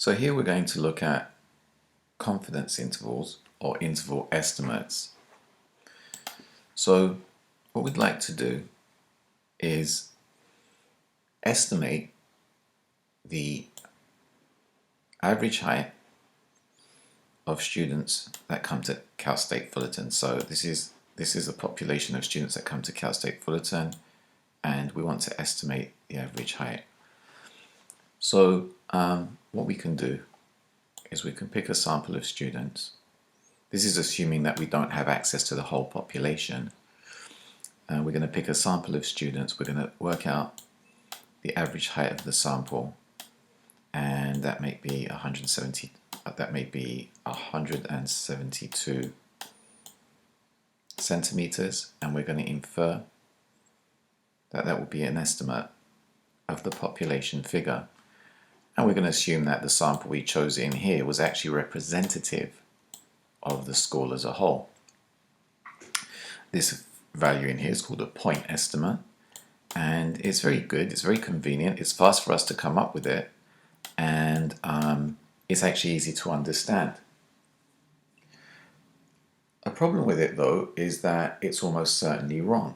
So here we're going to look at confidence intervals or interval estimates. So what we'd like to do is estimate the average height of students that come to Cal State Fullerton. So this is a population of students that come to Cal State Fullerton, and we want to estimate the average height. So what we can do is we can pick a sample of students. This is assuming that we don't have access to the whole population. We're going to pick a sample of students. We're going to work out the average height of the sample, and that may be 172 centimeters, and we're going to infer that that will be an estimate of the population figure. And we're going to assume that the sample we chose in here was actually representative of the school as a whole. This value in here is called a point estimate, and it's very good, it's very convenient, it's fast for us to come up with it, and it's actually easy to understand. A problem with it though is that it's almost certainly wrong.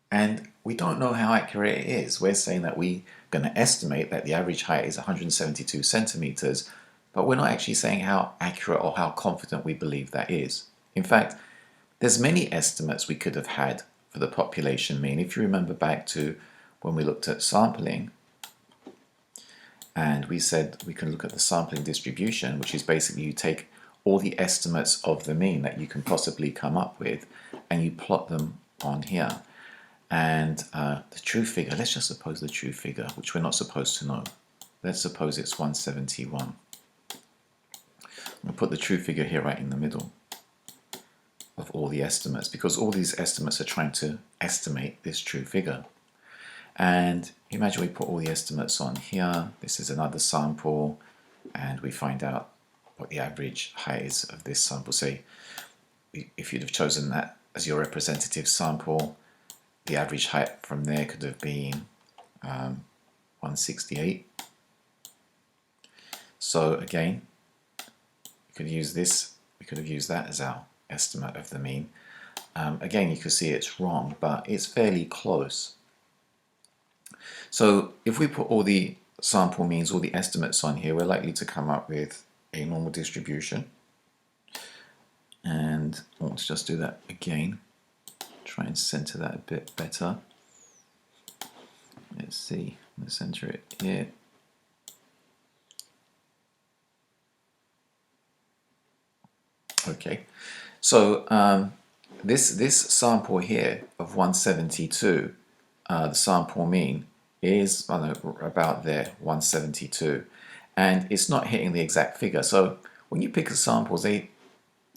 And we don't know how accurate it is. We're saying that we're going to estimate that the average height is 172 centimeters, but we're not actually saying how accurate or how confident we believe that is. In fact, there's many estimates we could have had for the population mean. If you remember back to when we looked at sampling, and we said we can look at the sampling distribution, which is basically you take all the estimates of the mean that you can possibly come up with, and you plot them on here. And the true figure, let's just suppose the true figure, which we're not supposed to know. Let's suppose it's 171. We'll put the true figure here right in the middle of all the estimates, because all these estimates are trying to estimate this true figure. And imagine we put all the estimates on here. This is another sample, and we find out what the average height is of this sample. Say, if you'd have chosen that as your representative sample, the average height from there could have been 168. So again, we could use this. We could have used that as our estimate of the mean. Again, you can see it's wrong, but it's fairly close. So if we put all the sample means, all the estimates on here, we're likely to come up with a normal distribution. And let's just do that again. Try and center that a bit better. Let's see, let's center it here. Okay, so this sample here of 172, the sample mean is about there, 172, and it's not hitting the exact figure. So when you pick a sample,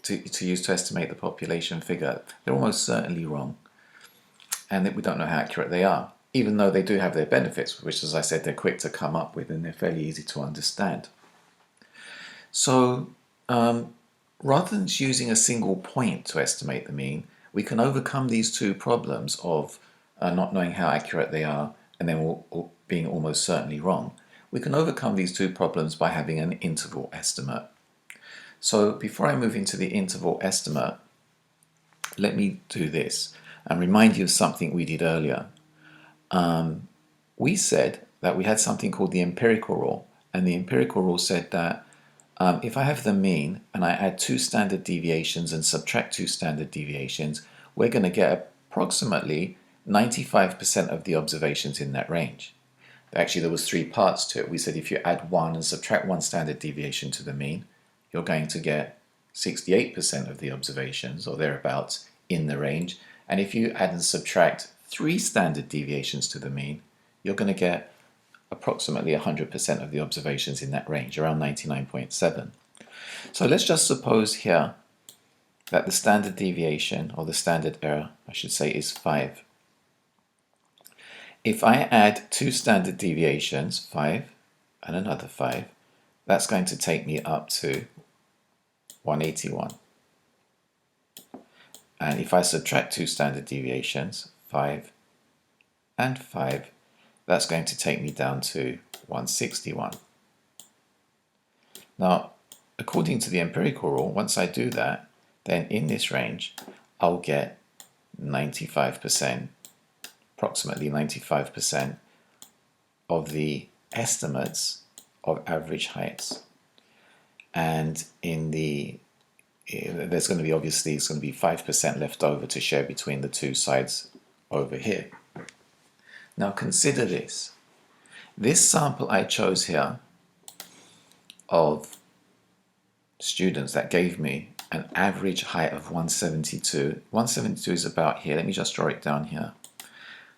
to use to estimate the population figure, they're almost certainly wrong, and that we don't know how accurate they are, even though they do have their benefits, which, as I said, they're quick to come up with and they're fairly easy to understand. So rather than using a single point to estimate the mean, we can overcome these two problems of not knowing how accurate they are and then being almost certainly wrong. We can overcome these two problems by having an interval estimate. So before I move into the interval estimate, let me do this and remind you of something we did earlier. We said that we had something called the empirical rule, and the empirical rule said that if I have the mean and I add 2 standard deviations and subtract 2 standard deviations, we're going to get approximately 95% of the observations in that range. Actually, there was 3 parts to it. We said if you add 1 and subtract 1 standard deviation to the mean, you're going to get 68% of the observations or thereabouts in the range. And if you add and subtract 3 standard deviations to the mean, you're going to get approximately 100% of the observations in that range, around 99.7. So let's just suppose here that the standard deviation, or the standard error, I should say, is 5. If I add 2 standard deviations, 5 and another 5, that's going to take me up to 181. And if I subtract 2 standard deviations, 5 and 5, that's going to take me down to 161. Now, according to the empirical rule, once I do that, then in this range, I'll get 95%, approximately 95% of the estimates of average heights. And in the there's going to be, obviously, it's going to be 5% left over to share between the two sides over here. Now consider this. This sample I chose here of students that gave me an average height of 172. 172 is about here. Let me just draw it down here.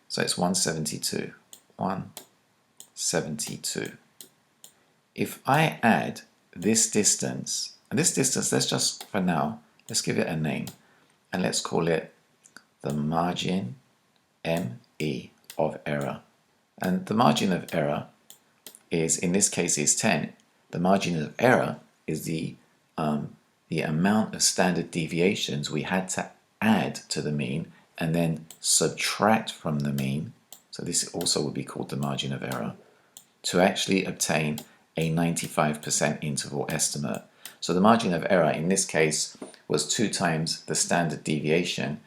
So it's 172. 172. If I add this distance, and this distance, let's just, for now, let's give it a name. And let's call it the margin ME of error. And the margin of error is, in this case, is 10. The margin of error is the amount of standard deviations we had to add to the mean and then subtract from the mean. So this also would be called the margin of error, to actually obtain a 95% interval estimate. So the margin of error in this case was 2 times the standard deviation,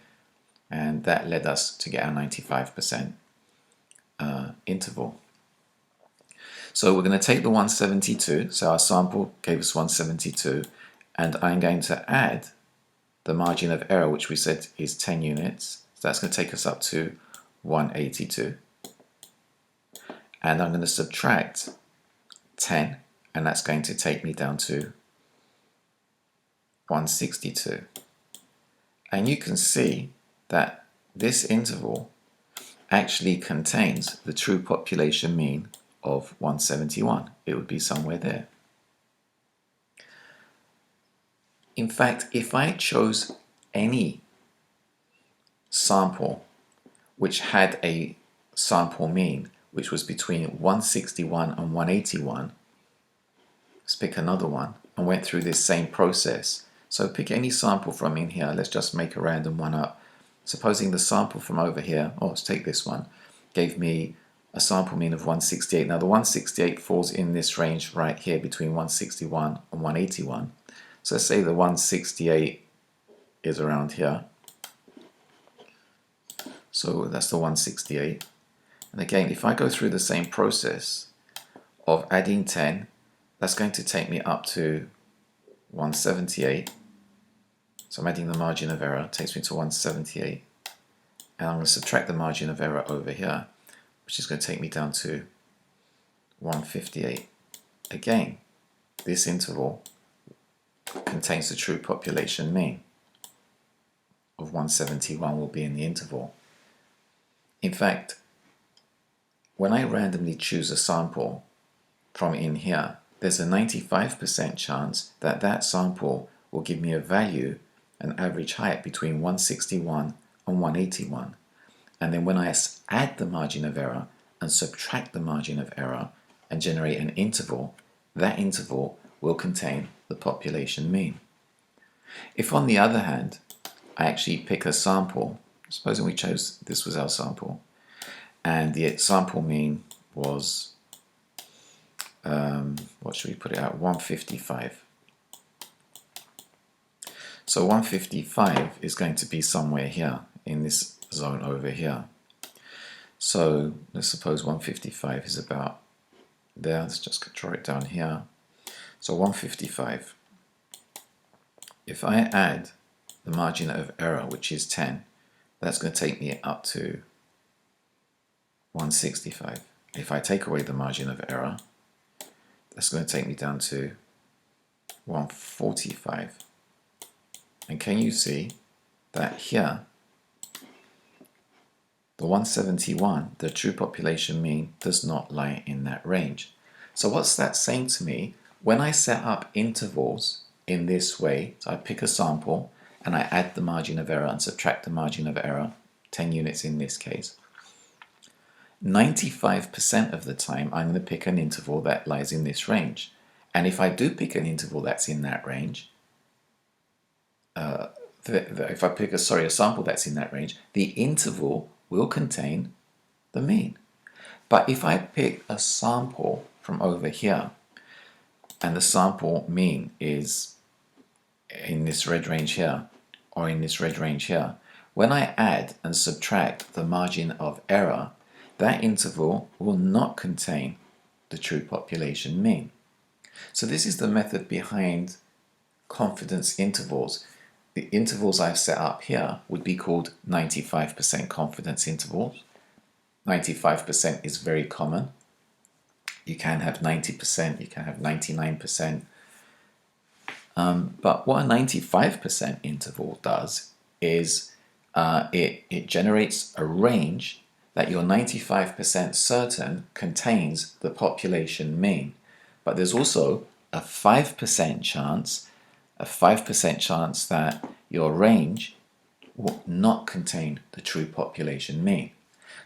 and that led us to get our 95% interval. So we're going to take the 172, so our sample gave us 172, and I'm going to add the margin of error, which we said is 10 units. So that's going to take us up to 182. And I'm going to subtract 10, and that's going to take me down to 162. And you can see that this interval actually contains the true population mean of 171. It would be somewhere there. In fact, if I chose any sample which had a sample mean which was between 161 and 181, let's pick another one, and went through this same process. So pick any sample from in here. Let's just make a random one up. Supposing the sample from over here, let's take this one, gave me a sample mean of 168. Now the 168 falls in this range right here between 161 and 181. So let's say the 168 is around here. So that's the 168. And again, if I go through the same process of adding 10, that's going to take me up to 178. So I'm adding the margin of error, takes me to 178. And I'm going to subtract the margin of error over here, which is going to take me down to 158. Again, this interval contains the true population mean of 171 will be in the interval. In fact, when I randomly choose a sample from in here, there's a 95% chance that that sample will give me a value, an average height between 161 and 181. And then when I add the margin of error and subtract the margin of error and generate an interval, that interval will contain the population mean. If on the other hand, I actually pick a sample, supposing we chose, this was our sample, and the sample mean was, what should we put it at, 155. So 155 is going to be somewhere here in this zone over here. So let's suppose 155 is about there. Let's just draw it down here. So 155. If I add the margin of error, which is 10, that's going to take me up to 165. If I take away the margin of error, that's going to take me down to 145. And can you see that here, the 171, the true population mean, does not lie in that range. So what's that saying to me? When I set up intervals in this way, so I pick a sample and I add the margin of error and subtract the margin of error, 10 units in this case, 95% of the time I'm going to pick an interval that lies in this range. And if I do pick an interval that's in that range, if I pick a sample that's in that range, the interval will contain the mean. But if I pick a sample from over here and the sample mean is in this red range here, or in this red range here, when I add and subtract the margin of error, that interval will not contain the true population mean. So this is the method behind confidence intervals. The intervals I've set up here would be called 95% confidence intervals. 95% is very common. You can have 90%, you can have 99%. But what a 95% interval does is it generates a range that you're 95% certain contains the population mean. But there's also a 5% chance, that your range will not contain the true population mean.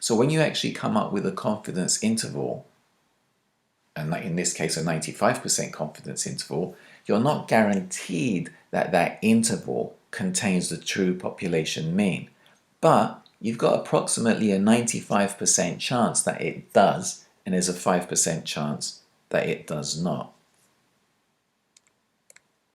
So when you actually come up with a confidence interval, and in this case a 95% confidence interval, you're not guaranteed that that interval contains the true population mean. But you've got approximately a 95% chance that it does, and there's a 5% chance that it does not.